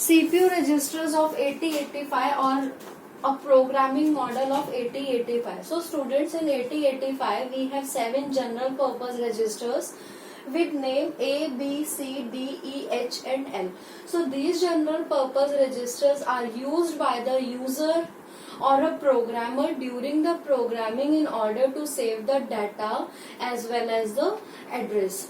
CPU registers of 8085 or a programming model of 8085. So students, in 8085 we have 7 general purpose registers with name A, B, C, D, E, H and L. So these general purpose registers are used by the user or a programmer during the programming in order to save the data as well as the address.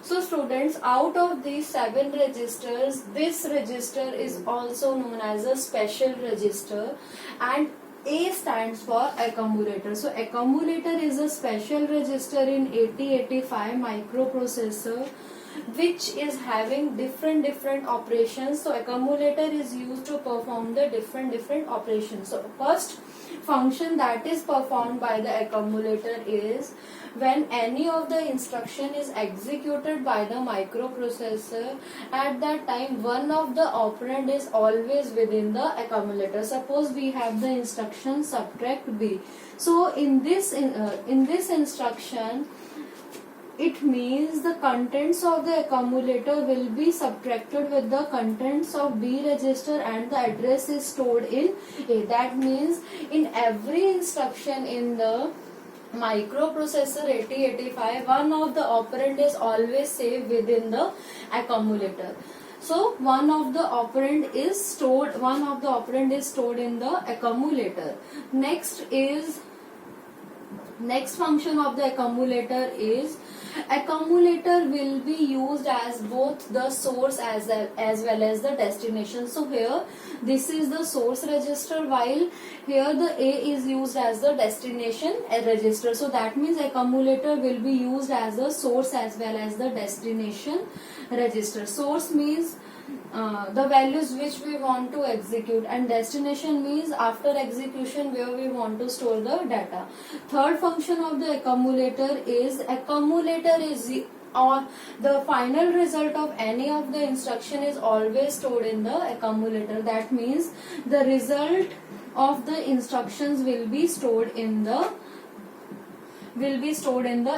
So students, out of these 7 registers, this register is also known as a special register, and A stands for accumulator. So accumulator is a special register in 8085 microprocessor which is having different operations. So accumulator is used to perform the different operations. So first function that is performed by the accumulator is when any of the instruction is executed by the microprocessor, at that time one of the operand is always within the accumulator. Suppose we have the instruction subtract B. So in this instruction, it means the contents of the accumulator will be subtracted with the contents of B register and the address is stored in A. That means in every instruction in the microprocessor 8085, one of the operand is always saved within the accumulator. So one of the operand is stored in the accumulator. Next function of the accumulator is accumulator will be used as both the source as well as the destination. So here this is the source register, while here the A is used as the destination register. So that means accumulator will be used as the source as well as the destination register. Source means the values which we want to execute, and destination means after execution where we want to store the data. Third function of the accumulator is or the final result of any of the instruction is always stored in the accumulator. That means the result of the instructions will be stored in the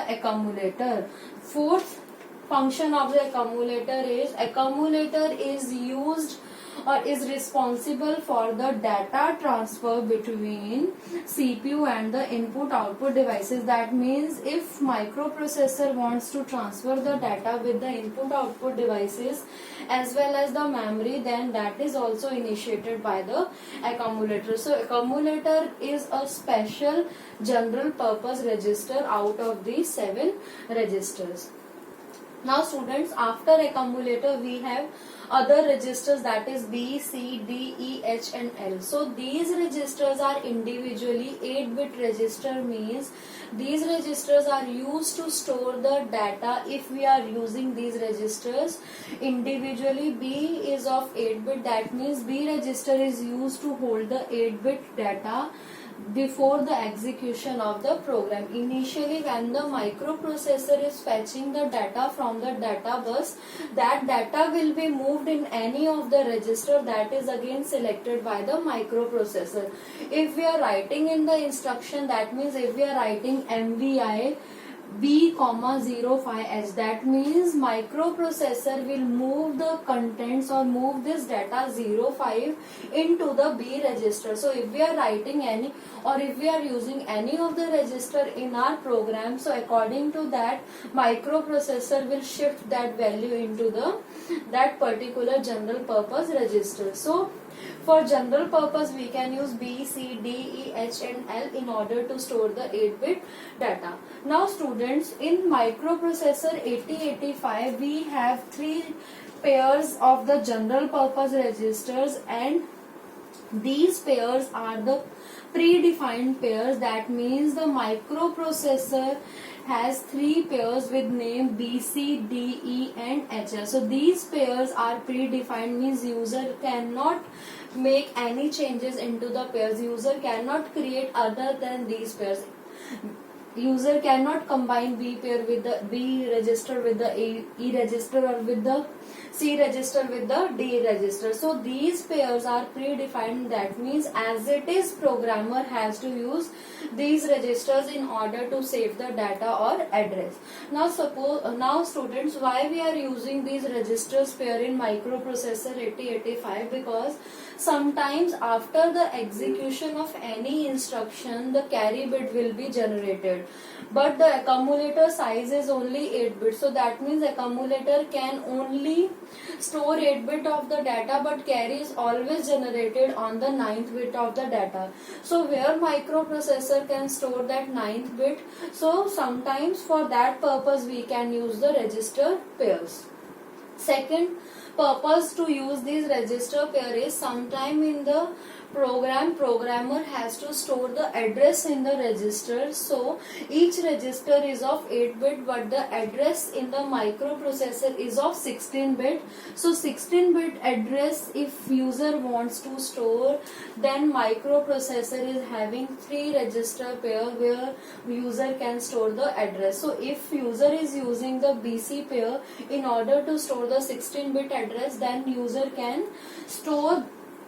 accumulator. Fourth function of the accumulator is used or is responsible for the data transfer between CPU and the input output devices. That means if microprocessor wants to transfer the data with the input output devices as well as the memory, then that is also initiated by the accumulator. So accumulator is a special general purpose register out of these 7 registers. Now students, after accumulator we have other registers, that is B, C, D, E, H and L. So these registers are individually 8-bit register, means these registers are used to store the data if we are using these registers individually. B is of 8-bit, that means B register is used to hold the 8-bit data before the execution of the program. Initially when the microprocessor is fetching the data from the data bus, that data will be moved in any of the register that is again selected by the microprocessor. If we are writing in the instruction, that means if we are writing MVI B,05H, that means microprocessor will move the contents or move this data 05 into the B register. So if we are writing any or if we are using any of the register in our program, so according to that microprocessor will shift that value into that particular general purpose register. So for general purpose we can use B, C, D, E, H and L in order to store the 8-bit data. Now students, in microprocessor 8085 we have 3 pairs of the general purpose registers, and these pairs are the predefined pairs. That means the microprocessor has 3 pairs with name B, C, D, E and H. So these pairs are predefined, means user cannot make any changes into the pairs. User cannot create other than these pairs. user cannot combine B pair with the B register with the E register, or with the C register with the D register. So these pairs are predefined. That means as it is, programmer has to use these registers in order to save the data or address. Now students, why we are using these registers pair in microprocessor 8085? Because sometimes after the execution of any instruction, the carry bit will be generated, but the accumulator size is only 8 bit. So that means accumulator can only store 8 bit of the data, but carry is always generated on the 9th bit of the data. So where microprocessor can store that 9th bit, so sometimes for that purpose we can use the register pairs. Second purpose to use these register pair is, sometime in the programmer has to store the address in the register. So each register is of 8 bit, but the address in the microprocessor is of 16 bit. So 16 bit address if user wants to store, then microprocessor is having 3 register pair where user can store the address. So if user is using the BC pair in order to store the 16 bit address, then user can store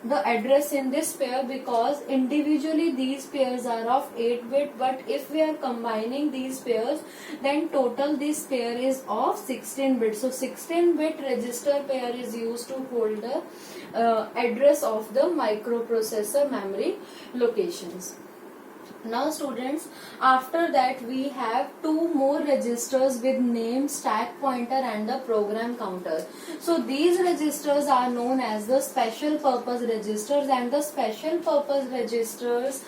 the address in this pair, because individually these pairs are of 8 bit, but if we are combining these pairs, then total this pair is of 16 bit. So 16 bit register pair is used to hold the address of the microprocessor memory locations. Now students, after that we have 2 more registers with name, stack pointer and the program counter. So these registers are known as the special purpose registers, and the special purpose registers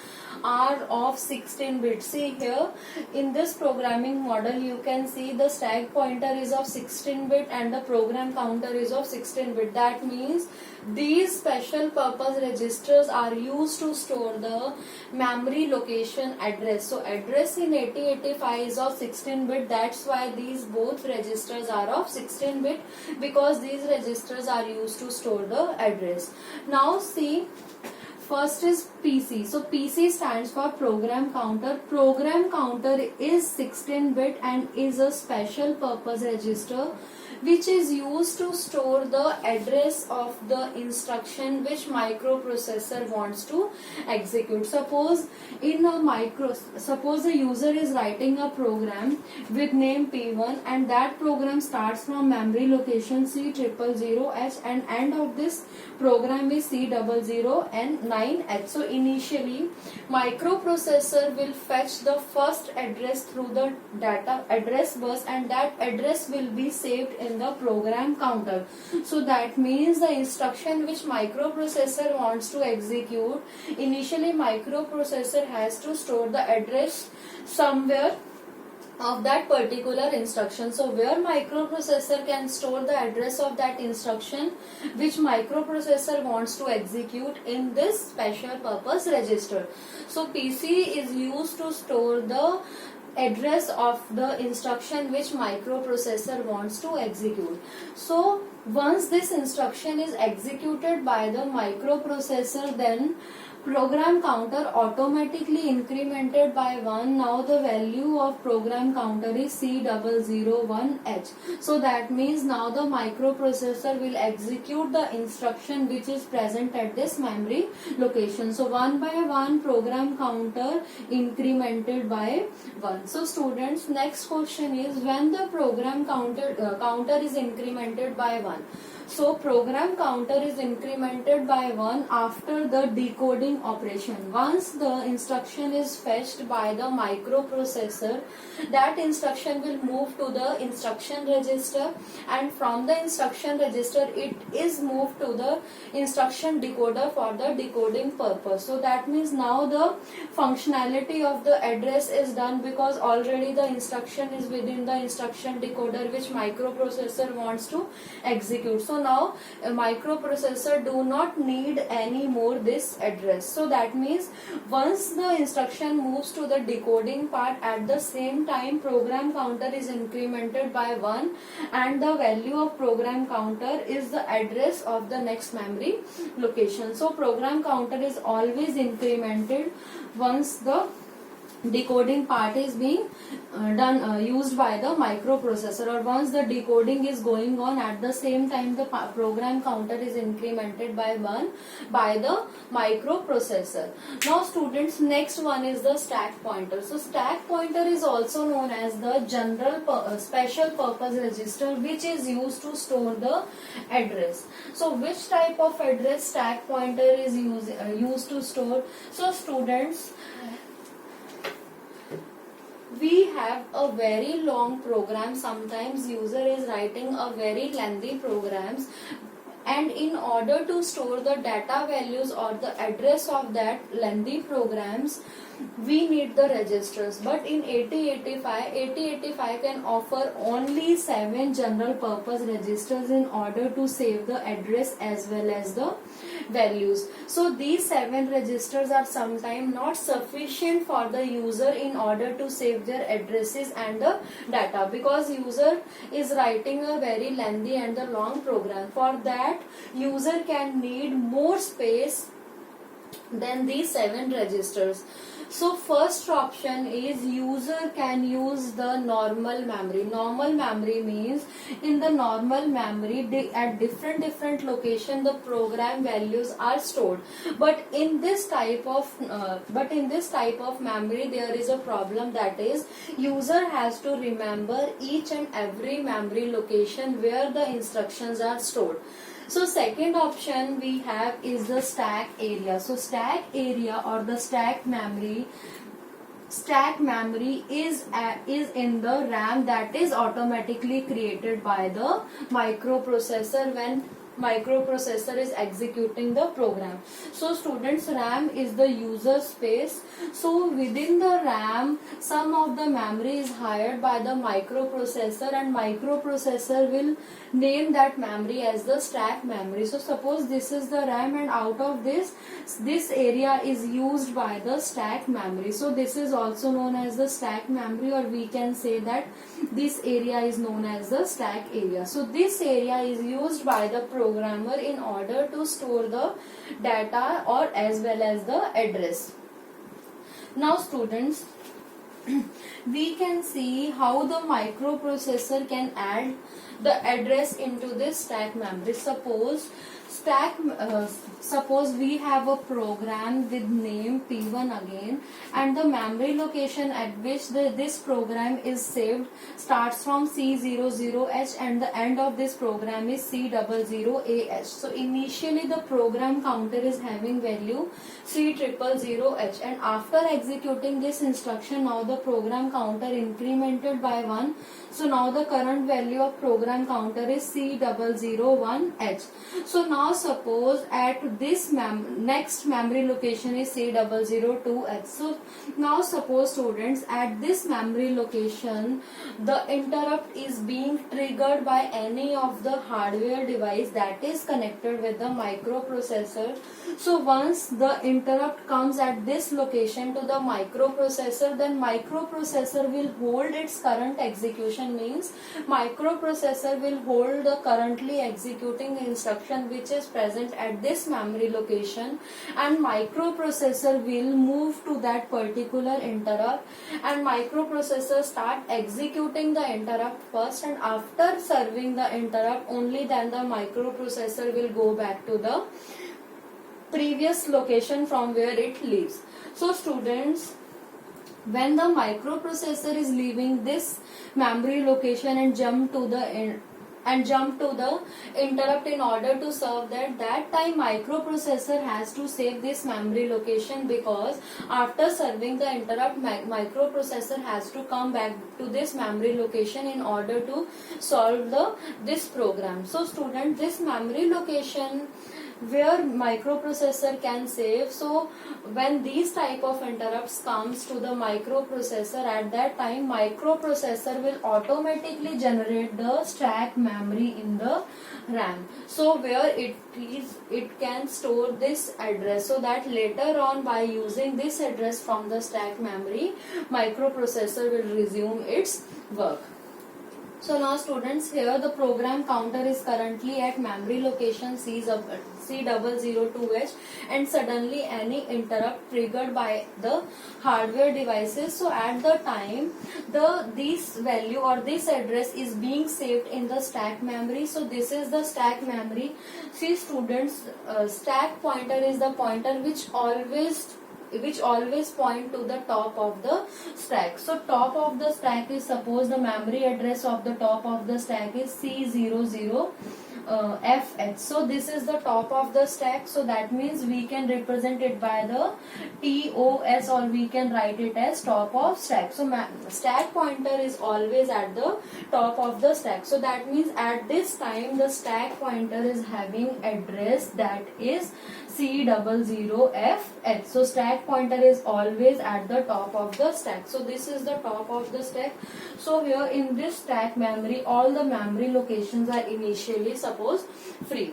are of 16 bits. See here in this programming model, you can see the stack pointer is of 16 bit and the program counter is of 16 bit. That means these special purpose registers are used to store the memory location address. So address in 8085 is of 16 bit. That's why these both registers are of 16 bit, because these registers are used to store the address. Now see, first is PC. So PC stands for program counter. Program counter is 16 bit and is a special purpose register which is used to store the address of the instruction which microprocessor wants to execute. Suppose a user is writing a program with name P1, and that program starts from memory location C000H and end of this program is C009H. So initially microprocessor will fetch the first address through the data address bus, and that address will be saved in the program counter. So that means the instruction which microprocessor wants to execute, initially microprocessor has to store the address somewhere of that particular instruction. So where microprocessor can store the address of that instruction which microprocessor wants to execute in this special purpose register. So PC is used to store the address of the instruction which microprocessor wants to execute. So once this instruction is executed by the microprocessor, then program counter automatically incremented by 1. Now the value of program counter is C001H. So that means now the microprocessor will execute the instruction which is present at this memory location. So one by one program counter incremented by 1. So students, next question is, when the program counter is incremented by 1. So program counter is incremented by 1 after the decoding operation. Once the instruction is fetched by the microprocessor, that instruction will move to the instruction register, and from the instruction register it is moved to the instruction decoder for the decoding purpose. So that means now the functionality of the address is done, because already the instruction is within the instruction decoder which microprocessor wants to execute. So now a microprocessor do not need any more this address. So that means once the instruction moves to the decoding part, at the same time program counter is incremented by 1, and the value of program counter is the address of the next memory location. So program counter is always incremented once the decoding part is being used by the microprocessor, or once the decoding is going on, at the same time the program counter is incremented by 1 by the microprocessor. Now students, next one is the stack pointer. So stack pointer is also known as the special purpose register, which is used to store the address. So which type of address stack pointer is used to store? So students, we have a very long program. Sometimes user is writing a very lengthy programs, and in order to store the data values or the address of that lengthy programs, we need the registers. But in 8085 can offer only 7 general purpose registers in order to save the address as well as the values. So these 7 registers are sometimes not sufficient for the user in order to save their addresses and the data, because user is writing a very lengthy and the long program. For that, user can need more space than these 7 registers. So first option is user can use the normal memory. Normal memory means in the normal memory at different location the program values are stored. But in this type of memory there is a problem, that is user has to remember each and every memory location where the instructions are stored. So second option we have is the stack area. So stack area or the stack memory is in the RAM that is automatically created by the microprocessor when microprocessor is executing the program. So students, RAM is the user space. So within the RAM, some of the memory is hired by the microprocessor, and microprocessor will name that memory as the stack memory. So suppose this is the RAM, and out of this area is used by the stack memory. So this is also known as the stack memory, or we can say that this area is known as the stack area. So this area is used by the programmer in order to store the data or as well as the address. Now students, we can see how the microprocessor can add the address into this stack memory. Suppose we have a program with name P1 again, and the memory location at which this program is saved starts from C00H and the end of this program is C00AH. So initially the program counter is having value C000H, and after executing this instruction, now the program counter incremented by 1. So now the current value of program counter is C001H. So now suppose at this next memory location is C002H. So now suppose students, at this memory location the interrupt is being triggered by any of the hardware device that is connected with the microprocessor. So once the interrupt comes at this location to the microprocessor, then microprocessor will hold its current execution. Means microprocessor will hold the currently executing instruction which is present at this memory location, and microprocessor will move to that particular interrupt, and microprocessor start executing the interrupt first, and after serving the interrupt only then the microprocessor will go back to the previous location from where it leaves. So students, when the microprocessor is leaving this memory location and jump to the interrupt in order to serve that time microprocessor has to save this memory location, because after serving the interrupt microprocessor has to come back to this memory location in order to solve this program. So student, this memory location where microprocessor can save, so when these type of interrupts comes to the microprocessor, at that time microprocessor will automatically generate the stack memory in the RAM. So where it can store this address, so that later on by using this address from the stack memory, microprocessor will resume its work. So now students, here the program counter is currently at memory location C002H and suddenly any interrupt triggered by the hardware devices. So at the time this value or this address is being saved in the stack memory. So this is the stack memory. See students, stack pointer is the pointer which always point to the top of the stack. So top of the stack is, suppose the memory address of the top of the stack is C00 FH. So this is the top of the stack. So that means we can represent it by the TOS, or we can write it as top of stack. So stack pointer is always at the top of the stack. So that means at this time the stack pointer is having address that is C00FH. So stack pointer is always at the top of the stack. So this is the top of the stack. So here in this stack memory, all the memory locations are initially suppose free.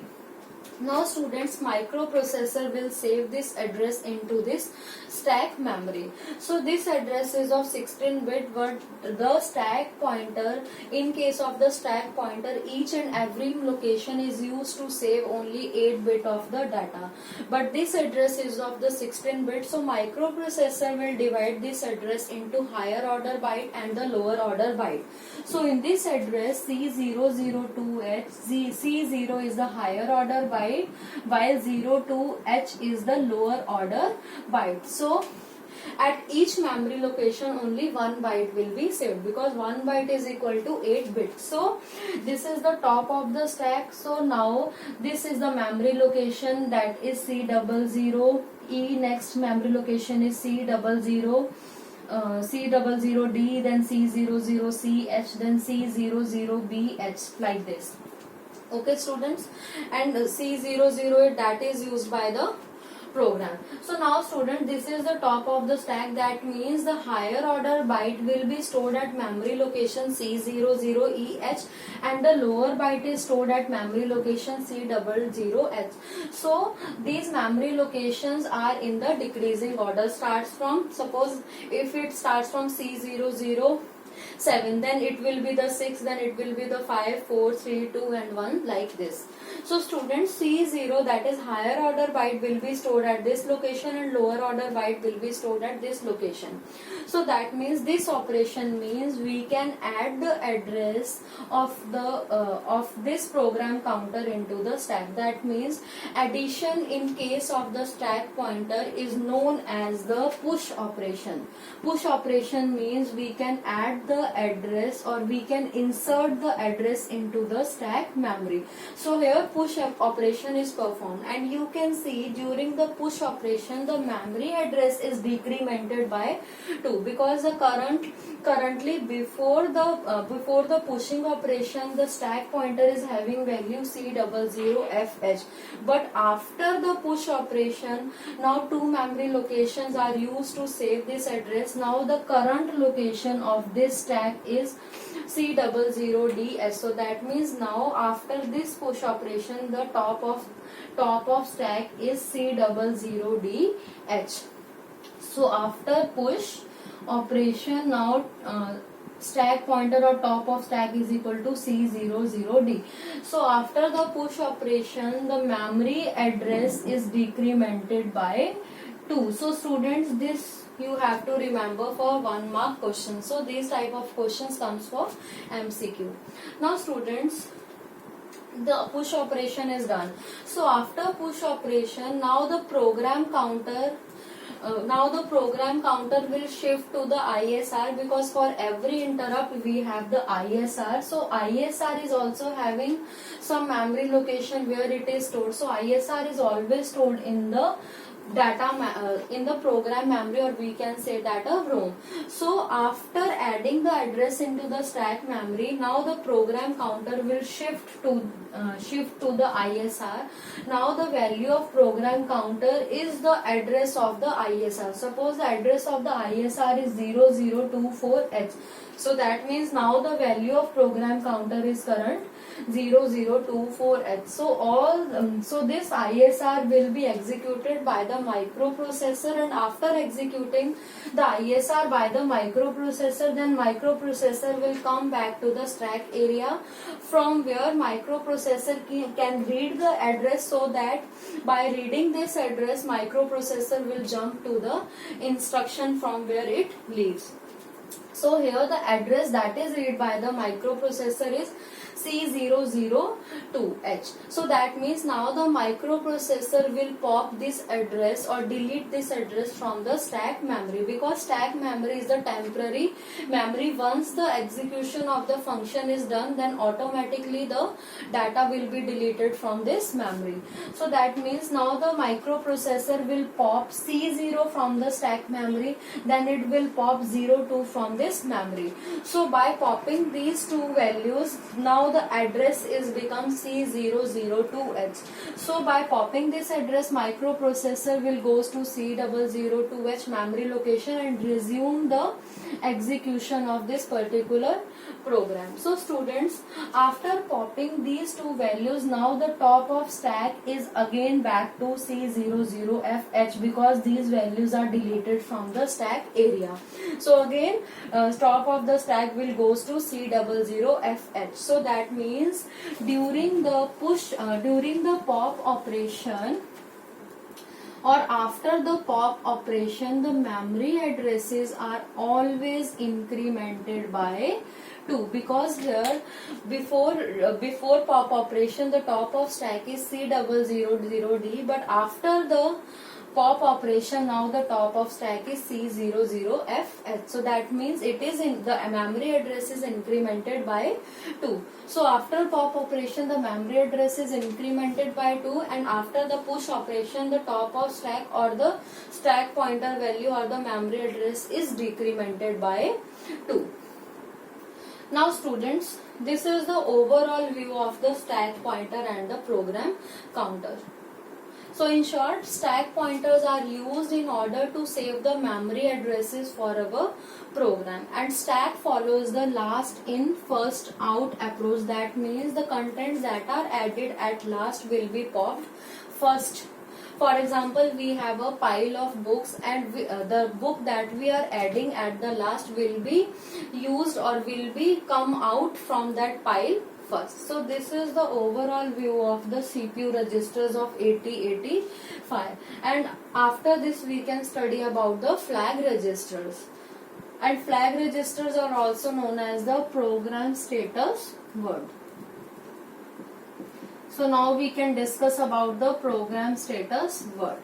Now students, microprocessor will save this address into this stack memory. So this address is of 16-bit, but the stack pointer, in case of the stack pointer, each and every location is used to save only 8-bit of the data. But this address is of the 16-bit, so microprocessor will divide this address into higher order byte and the lower order byte. So in this address C002H, C0 is the higher order byte, while 02H is the lower order byte. So at each memory location only 1 byte will be saved, because 1 byte is equal to 8 bits. So this is the top of the stack. So now this is the memory location, that is C00E. Next memory location is C00. C00D, then C00CH, then C00BH, like this. Okay students, and C00, that is used by the program. So now student, this is the top of the stack. That means the higher order byte will be stored at memory location C00EH and the lower byte is stored at memory location C00H. So these memory locations are in the decreasing order. Starts from, suppose if it starts from C007, then it will be the 6, then it will be the 5, 4, 3, 2 and 1, like this. So students, C0, that is higher order byte, will be stored at this location and lower order byte will be stored at this location. So that means this operation means we can add the address of this program counter into the stack. That means addition in case of the stack pointer is known as the push operation. Push operation means we can add the address, or we can insert the address into the stack memory. So here push operation is performed, and you can see during the push operation the memory address is decremented by 2, because the currently before the pushing operation the stack pointer is having value C00FH, but after the push operation now 2 memory locations are used to save this address. Now the current location of this stack is C00DS. So that means now after this push operation the top of stack is C00DH. So after push operation now stack pointer or top of stack is equal to C00D. So after the push operation the memory address is decremented by 2. So students, this you have to remember for 1 mark question. So these type of questions comes for MCQ. Now students, the push operation is done. So after push operation now the program counter will shift to the ISR, because for every interrupt we have the ISR. So ISR is also having some memory location where it is stored. So ISR is always stored in the in the program memory, or we can say data ROM. So after adding the address into the stack memory, now the program counter will shift to the ISR. Now the value of program counter is the address of the ISR. Suppose the address of the ISR is 0024H. So that means now the value of program counter is current 0024H. So this ISR will be executed by the microprocessor, and after executing the ISR by the microprocessor, then microprocessor will come back to the stack area, from where microprocessor can read the address, so that by reading this address microprocessor will jump to the instruction from where it leaves. So here the address that is read by the microprocessor is C002H. So that means now the microprocessor will pop this address or delete this address from the stack memory, because stack memory is the temporary memory. Once the execution of the function is done, then automatically the data will be deleted from this memory. So that means now the microprocessor will pop C0 from the stack memory, then it will pop 02 from this memory. So by popping these two values, now the address is become C002H. So by popping this address, microprocessor will goes to C002H memory location and resume the execution of this particular program. So students, after popping these two values, now the top of stack is again back to C00FH, because these values are deleted from the stack area. So again top of the stack will goes to C00FH. So that means during the pop operation or after the pop operation, the memory addresses are always incremented by 2, because here before pop operation the top of stack is C000D, but after the pop operation now the top of stack is C00FH. So that means it is in the memory address is incremented by 2. So after pop operation the memory address is incremented by 2, and after the push operation the top of stack or the stack pointer value or the memory address is decremented by 2. Now students, this is the overall view of the stack pointer and the program counter. So in short, stack pointers are used in order to save the memory addresses for our program, and stack follows the last in first out approach. That means the contents that are added at last will be popped first. For example, we have a pile of books, and the book that we are adding at the last will be used or will be come out from that pile first. So this is the overall view of the CPU registers of 8085, and after this we can study about the flag registers. And flag registers are also known as the program status word. So now we can discuss about the program status word.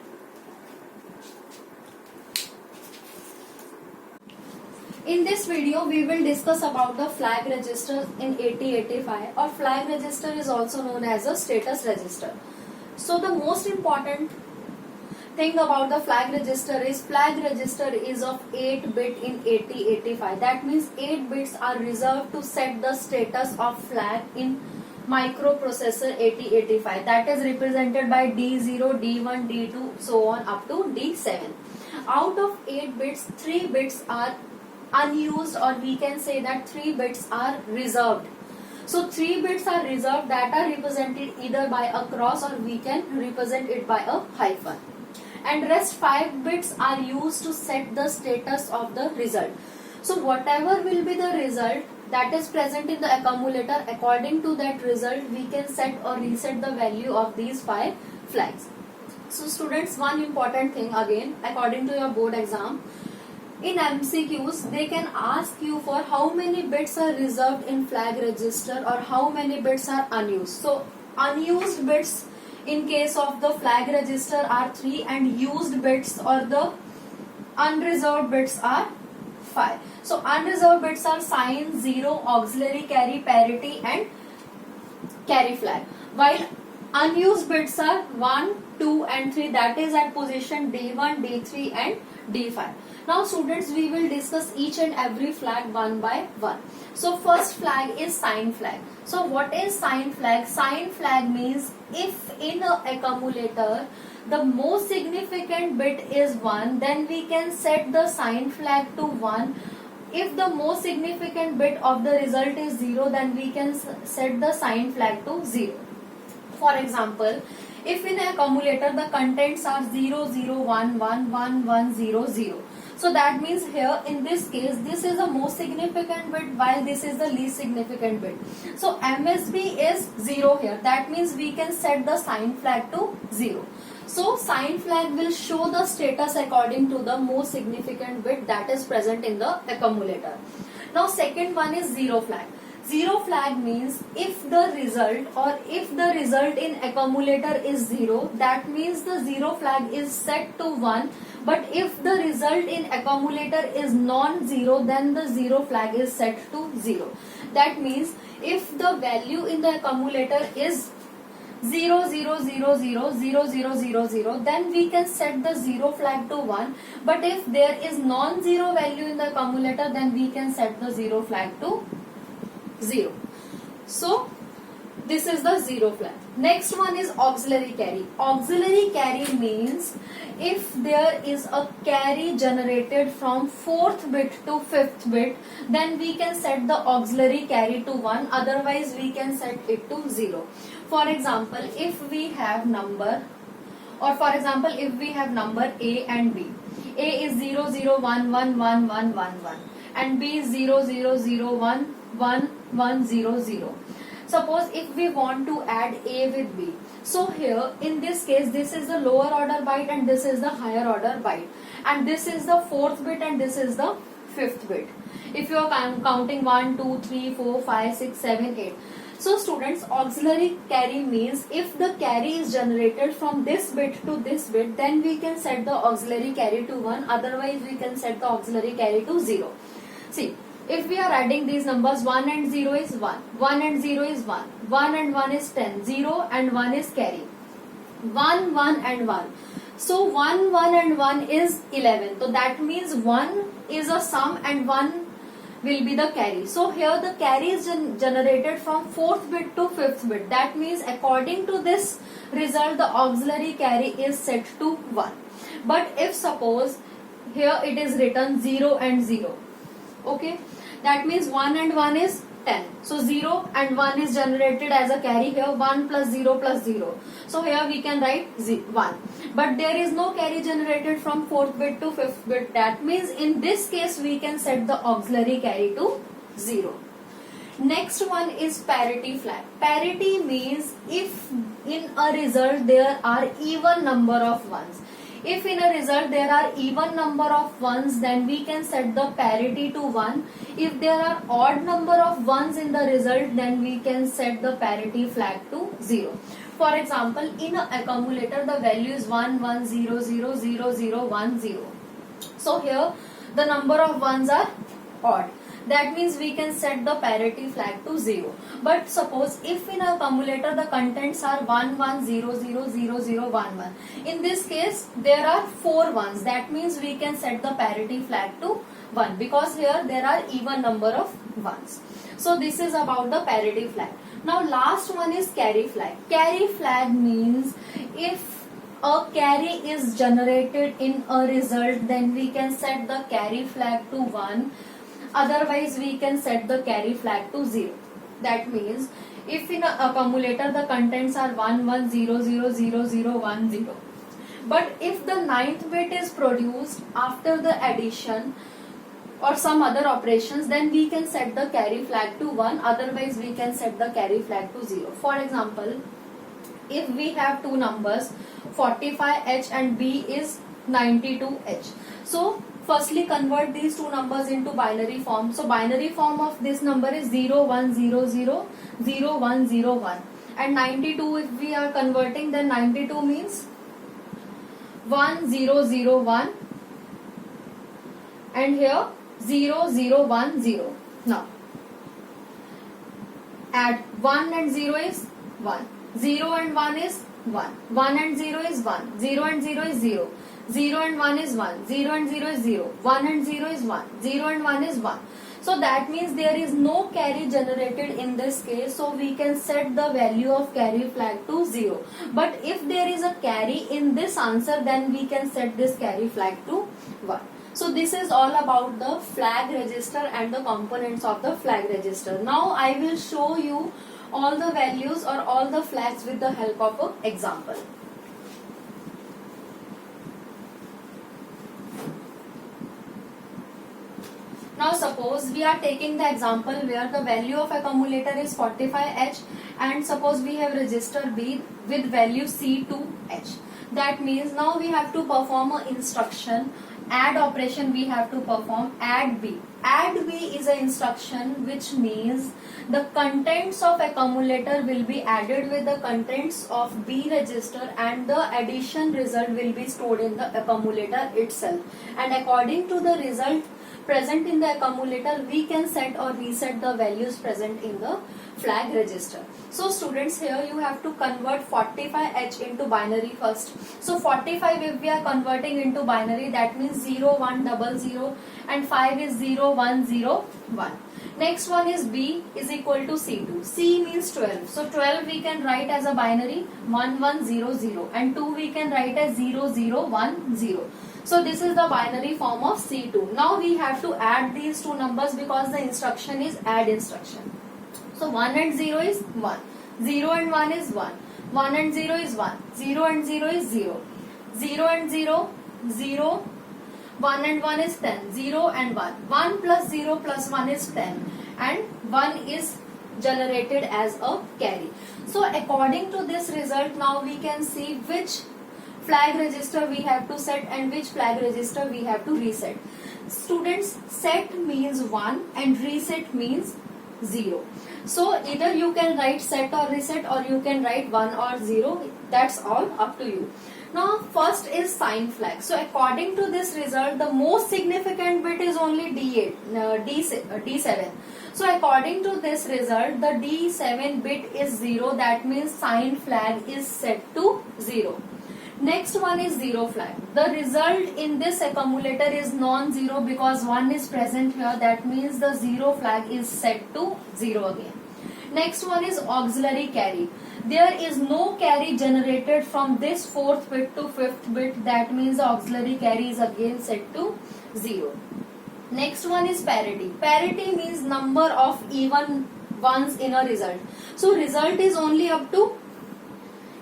In this video, we will discuss about the flag register in 8085, or flag register is also known as a status register. So the most important thing about the flag register is of 8-bit in 8085. That means 8 bits are reserved to set the status of flag in microprocessor 8085. That is represented by D0, D1, D2, so on up to D7. Out of 8 bits, 3 bits are unused, or we can say that 3 bits are reserved. So 3 bits are reserved, that are represented either by a cross or we can represent it by a hyphen. And rest 5 bits are used to set the status of the result. So whatever will be the result that is present in the accumulator, according to that result we can set or reset the value of these 5 flags. So students, one important thing again, according to your board exam, in MCQs, they can ask you for how many bits are reserved in flag register or how many bits are unused. So unused bits in case of the flag register are 3, and used bits or the unreserved bits are 5. So unreserved bits are sign, 0, auxiliary carry, parity and carry flag. While unused bits are 1, 2 and 3, that is at position D1, D3 and D5. Now students, we will discuss each and every flag one by one. So first flag is sign flag. So what is sign flag? Sign flag means if in a accumulator the most significant bit is 1, then we can set the sign flag to 1 if the most significant bit of the result is 0, then we can set the sign flag to 0. For example, if in a accumulator the contents are 0, 0, 1, 1, 1, 1, 0, 0. So that means here in this case, this is the most significant bit while this is the least significant bit. So MSB is 0 here. That means we can set the sign flag to 0. So sign flag will show the status according to the most significant bit that is present in the accumulator. Now second one is zero flag. Zero flag means if the result in accumulator is 0, that means the zero flag is set to 1. But if the result in accumulator is non-zero, then the zero flag is set to 0. That means if the value in the accumulator is 0, 0, 0, 0, 0, 0, 0, 0, then we can set the zero flag to 1. But if there is non-zero value in the accumulator, then we can set the zero flag to 0. So this is the zero flag. Next one is auxiliary carry. Auxiliary carry means if there is a carry generated from 4th bit to 5th bit, then we can set the auxiliary carry to 1, otherwise we can set it to 0. For example, if we have number A and B. A is 0, 0, 1, 1, 1, 1, 1, 1 and B is 0, 0, 0, 1, 1, 1, 0, 0. Suppose if we want to add A with B. So here in this case, this is the lower order byte and this is the higher order byte. And this is the 4th bit and this is the 5th bit. If you are counting 1, 2, 3, 4, 5, 6, 7, 8. So students, auxiliary carry means if the carry is generated from this bit to this bit, then we can set the auxiliary carry to 1. Otherwise we can set the auxiliary carry to 0. See, if we are adding these numbers, 1 and 0 is 1, 1 and 0 is 1, 1 and 1 is 10, 0 and 1 is carry, 1, 1 and 1. So 1, 1 and 1 is 11. So that means 1 is a sum and 1 will be the carry. So here the carry is generated from 4th bit to 5th bit. That means according to this result, the auxiliary carry is set to 1. But if suppose here it is written 0 and 0. Okay, that means 1 and 1 is 10. So 0 and 1 is generated as a carry here, 1 plus 0 plus 0. So here we can write 1. But there is no carry generated from 4th bit to 5th bit. That means in this case we can set the auxiliary carry to 0. Next one is parity flag. Parity means if in a result there are even number of ones. If in a result there are even number of ones, then we can set the parity to 1. If there are odd number of ones in the result, then we can set the parity flag to 0. For example, in an accumulator the value is 1, 1, 0, 0, 0, 0, 1, 0. So here the number of ones are odd. That means we can set the parity flag to 0. But suppose if in a accumulator the contents are 1, 1, 0, 0, 0, 0, 1, 1. In this case there are 4 ones. That means we can set the parity flag to 1 because here there are even number of ones. So this is about the parity flag. Now last one is carry flag. Carry flag means if a carry is generated in a result, then we can set the carry flag to 1. Otherwise we can set the carry flag to 0. That means if in an accumulator the contents are 1, 1, 0, 0, 0, 0, 1, 0. But if the 9th bit is produced after the addition or some other operations, then we can set the carry flag to 1. Otherwise we can set the carry flag to 0. For example, if we have two numbers 45H and B is 92H. So firstly convert these two numbers into binary form. So binary form of this number is 0, 1, 0, 0, 0, 1, 0, 1. And 92 if we are converting, then 92 means 1, 0, 0, 1. And here 0, 0, 1, 0. Now add 1 and 0 is 1. 0 and 1 is 1. 1 and 0 is 1. 0 and 0 is 0. 0 and 1 is 1. 0 and 0 is 0. 1 and 0 is 1. 0 and 1 is 1. So that means there is no carry generated in this case. So we can set the value of carry flag to 0. But if there is a carry in this answer, then we can set this carry flag to 1. So this is all about the flag register and the components of the flag register. Now I will show you all the values or all the flags with the help of an example. Now suppose we are taking the example where the value of accumulator is 45H and suppose we have register B with value C2H. That means now we have to perform an instruction, add operation we have to perform, add B. Add B is an instruction which means the contents of accumulator will be added with the contents of B register and the addition result will be stored in the accumulator itself. And according to the result present in the accumulator, we can set or reset the values present in the flag register. So students, here you have to convert 45H into binary first. So 45 if we are converting into binary, that means 0100 and 5 is 0101. Next one is B is equal to C2. C means 12. So 12 we can write as a binary 1100 and 2 we can write as 0010. So this is the binary form of C2. Now we have to add these two numbers because the instruction is add instruction. So 1 and 0 is 1. 0 and 1 is 1. 1 and 0 is 1. 0 and 0 is 0. 0 and 0, 0. 1 and 1 is 10. 0 and 1. 1 plus 0 plus 1 is 10. And 1 is generated as a carry. So according to this result, now we can see which flag register we have to set and which flag register we have to reset. Students, set means 1 and reset means 0. So either you can write set or reset or you can write 1 or 0. That's all up to you. Now first is sign flag. So according to this result, the most significant bit is only D7. So according to this result, the D7 bit is 0. That means sign flag is set to 0. Next one is 0 flag. The result in this accumulator is non-zero because 1 is present here. That means the 0 flag is set to 0 again. Next one is auxiliary carry. There is no carry generated from this 4th bit to 5th bit. That means the auxiliary carry is again set to 0. Next one is parity. Parity means number of even ones in a result. So result is only up to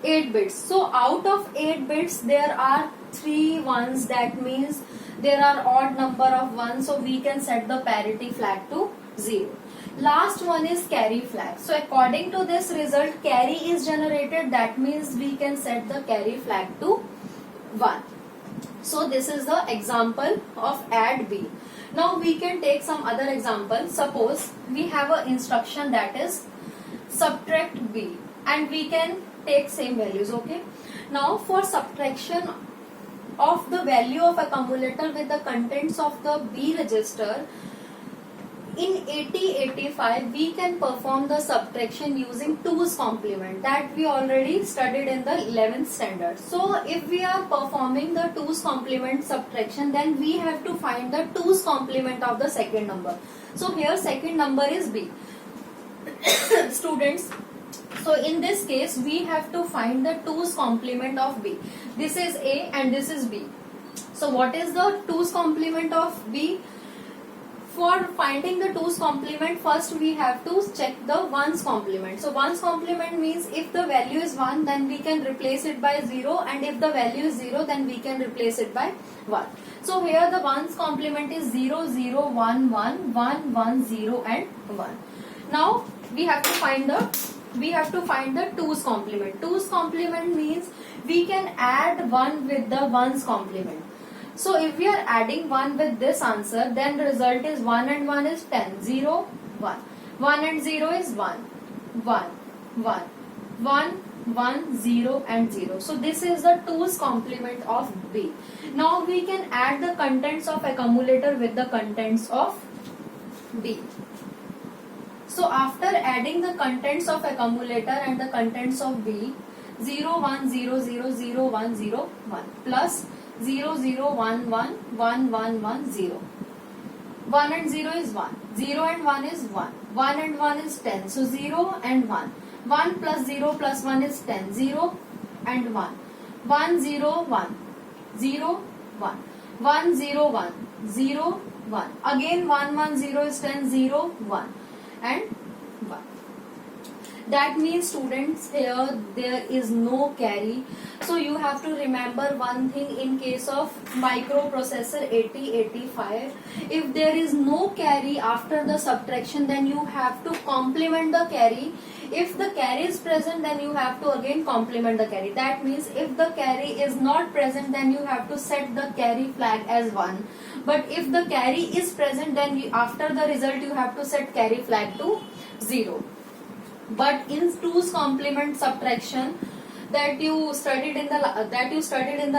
8 bits. So out of 8 bits there are 3 ones. That means there are odd number of ones. So we can set the parity flag to 0. Last one is carry flag. So according to this result, carry is generated. That means we can set the carry flag to 1. So this is the example of add B. Now we can take some other example. Suppose we have an instruction that is subtract B and we can take same values. Okay. Now for subtraction of the value of accumulator with the contents of the B register, in 8085 we can perform the subtraction using 2's complement that we already studied in the 11th standard. So if we are performing the 2's complement subtraction, then we have to find the 2's complement of the second number. So here second number is B. Students, so in this case we have to find the 2's complement of B. This is A and this is B. So what is the 2's complement of B? For finding the 2's complement, first we have to check the 1's complement. So 1's complement means if the value is 1, then we can replace it by 0, and if the value is 0, then we can replace it by 1. So here the 1's complement is 0, 0, 1, 1, 1, 1, 0 and 1. Now we have to find the 2's complement. 2's complement means we can add 1 with the 1's complement. So if we are adding 1 with this answer, then the result is 1 and 1 is 10, 0, 1. 1 and 0 is 1, 1, 1, 1, 1, 0 and 0. So this is the 2's complement of B. Now we can add the contents of accumulator with the contents of B. So after adding the contents of accumulator and the contents of B, 0, 1, 0, 0, 0, 1, 0, 1 plus 0, 0, 1, 1, 1, 1, 1, 0. 1 and 0 is 1. 0 and 1 is 1. 1 and 1 is 10. So 0 and 1. 1 plus 0 plus 1 is 10. 0 and 1. 1, 0, 1. 0, 1. 1 0 1 0 1, again 1 1 0 is 10, 0 1 and 1. That means students, here there is no carry. So you have to remember one thing in case of microprocessor 8085. If there is no carry after the subtraction, then you have to complement the carry. If the carry is present, then you have to again complement the carry. That means if the carry is not present, then you have to set the carry flag as 1. But if the carry is present, then after the result you have to set carry flag to 0. But in 2's complement subtraction that you studied in the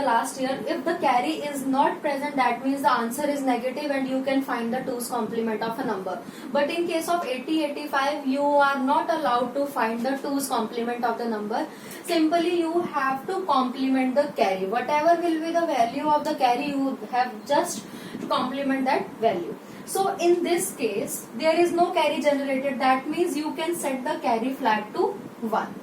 last year, if the carry is not present, that means the answer is negative and you can find the 2's complement of a number. But in case of 8085, you are not allowed to find the 2's complement of the number. Simply you have to complement the carry. Whatever will be the value of the carry, you have just to complement that value. So in this case, there is no carry generated. That means you can set the carry flag to 1.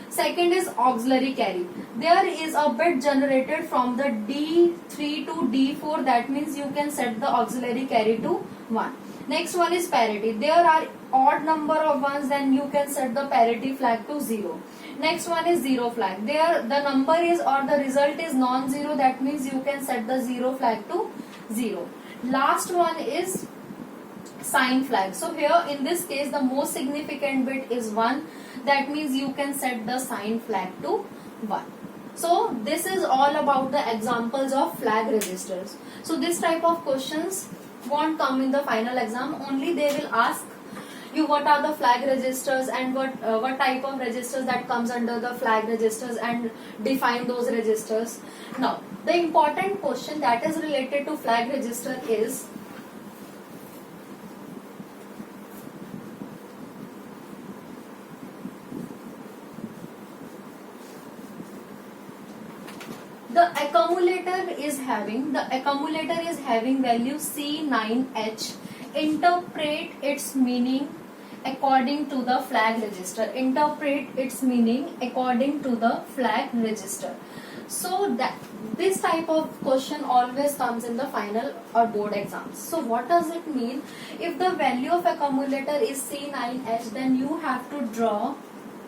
Second is auxiliary carry. There is a bit generated from the D3 to D4. That means you can set the auxiliary carry to 1. Next one is parity. There are odd number of ones, then you can set the parity flag to 0. Next one is 0 flag. There the number is or the result is non-zero. That means you can set the 0 flag to 0. Last one is sign flag. So here in this case the most significant bit is 1. That means you can set the sign flag to 1. So this is all about the examples of flag registers. So this type of questions won't come in the final exam. Only they will ask you what are the flag registers and what type of registers that comes under the flag registers and define those registers. Now the important question that is related to flag register is the accumulator is having value C9H. Interpret its meaning according to the flag register. Interpret its meaning according to the flag register. So that this type of question always comes in the final or board exams. So what does it mean? If the value of accumulator is C9H, then you have to draw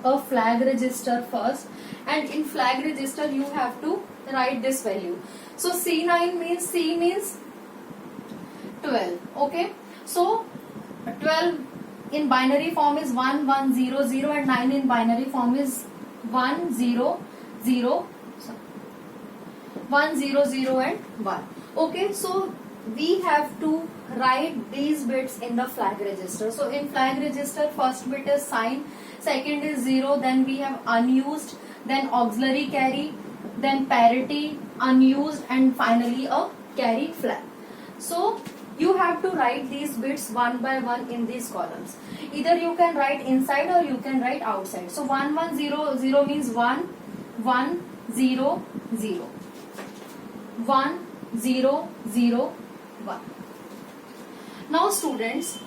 a flag register first, and in flag register you have to write this value. So C9 means C means 12. Okay, so 12 in binary form is 1 1 0 0 and 9 in binary form is 1 0 0 1 0 0 and 1. Okay, so we have to write these bits in the flag register. So in flag register, first bit is sign, second is 0, then we have unused, then auxiliary carry, then parity, unused, and finally a carry flag. So you have to write these bits one by one in these columns. Either you can write inside or you can write outside. So 1 1 0 0 means 1 1 0 0 1 0 0 1. Now students,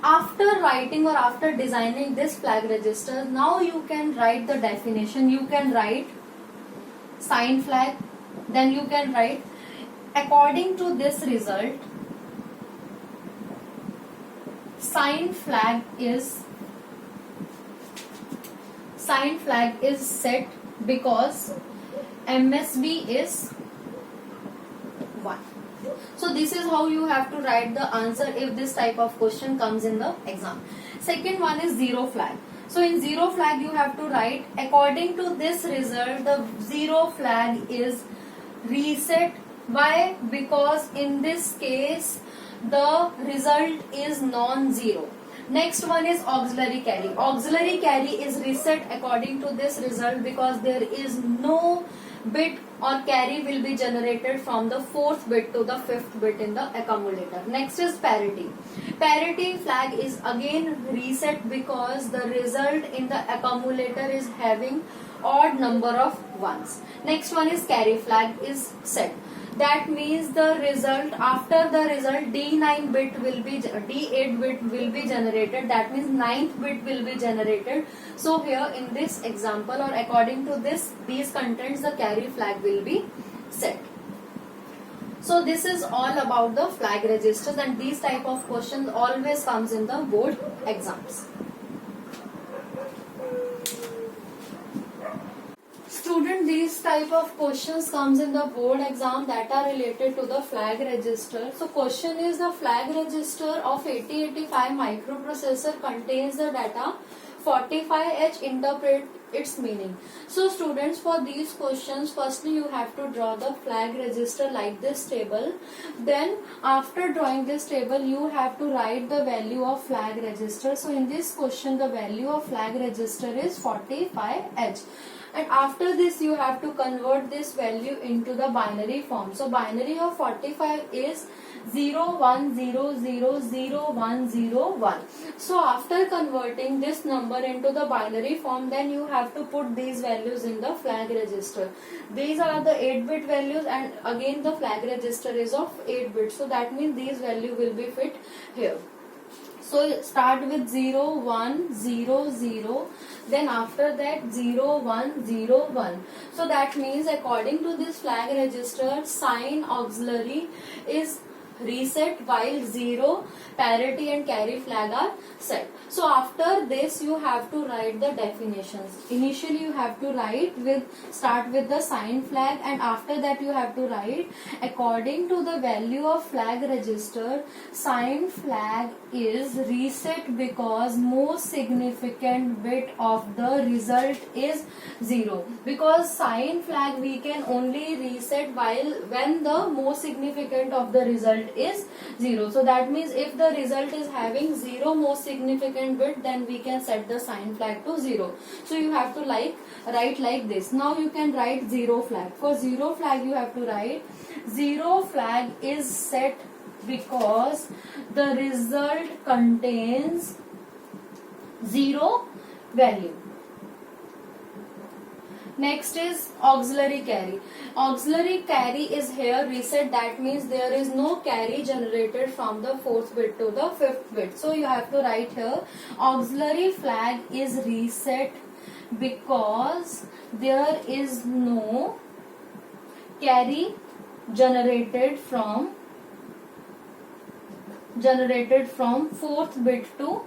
after writing or after designing this flag register, now you can write the definition. You can write sign flag, then you can write according to this result, sign flag is set because MSB is 1. So this is how you have to write the answer if this type of question comes in the exam. Second one is 0 flag. So in 0 flag you have to write according to this result, the 0 flag is reset. Why? Because in this case the result is non-zero. Next one is auxiliary carry. Auxiliary carry is reset according to this result because there is no bit or carry will be generated from the 4th bit to the 5th bit in the accumulator. Next is parity. Parity flag is again reset because the result in the accumulator is having odd number of ones. Next one is carry flag is set. That means the result, after the result D8 bit will be generated. That means 9th bit will be generated. So here in this example or according to these contents, the carry flag will be set. So this is all about the flag registers, and these type of questions always comes in the board exams. Student, these type of questions comes in the board exam that are related to the flag register. So question is, the flag register of 8085 microprocessor contains the data 45H, interpret its meaning. So students, for these questions, firstly you have to draw the flag register like this table. Then after drawing this table, you have to write the value of flag register. So in this question, the value of flag register is 45H. And after this, you have to convert this value into the binary form. So binary of 45 is 01000101. So after converting this number into the binary form, then you have to put these values in the flag register. These are the 8-bit values, and again the flag register is of 8 bits. So that means these value will be fit here. So start with 0100, then after that 0101. So that means according to this flag register, sign auxiliary is reset while 0, parity and carry flag are set. So after this, you have to write the definitions. Initially you have to start with the sign flag, and after that you have to write, according to the value of flag register, sign flag is reset because most significant bit of the result is 0. Because sign flag we can only reset when the most significant of the result is 0. So that means if the result is having 0 most significant bit, then we can set the sign flag to 0. So you have to write like this. Now you can write 0 flag. For 0 flag you have to write 0 flag is set because the result contains 0 value. Next is auxiliary carry. Auxiliary carry is here reset. That means there is no carry generated from the 4th bit to the 5th bit. So you have to write here, auxiliary flag is reset because there is no carry generated from 4th bit to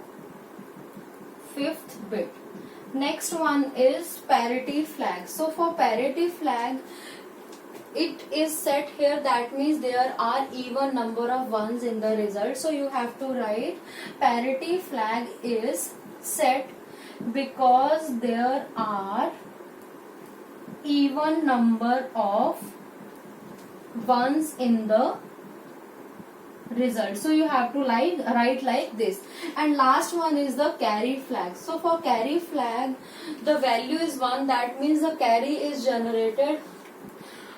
5th bit. Next one is parity flag. So for parity flag, it is set here. That means there are even number of ones in the result. So you have to write, parity flag is set because there are even number of ones in the result. So you have to write like this. And last one is the carry flag. So for carry flag, the value is 1. That means the carry is generated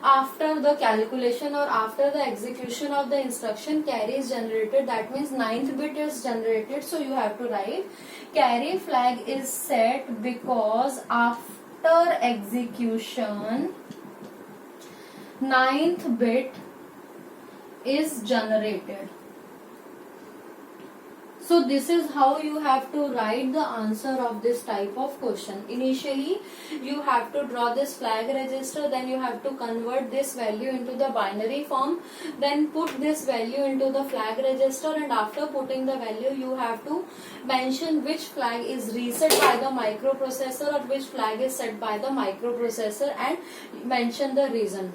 after the calculation or after the execution of the instruction. Carry is generated. That means 9th bit is generated. So you have to write, carry flag is set because after execution 9th bit is generated. So this is how you have to write the answer of this type of question. Initially you have to draw this flag register, then you have to convert this value into the binary form, then put this value into the flag register, and after putting the value you have to mention which flag is reset by the microprocessor or which flag is set by the microprocessor, and mention the reason.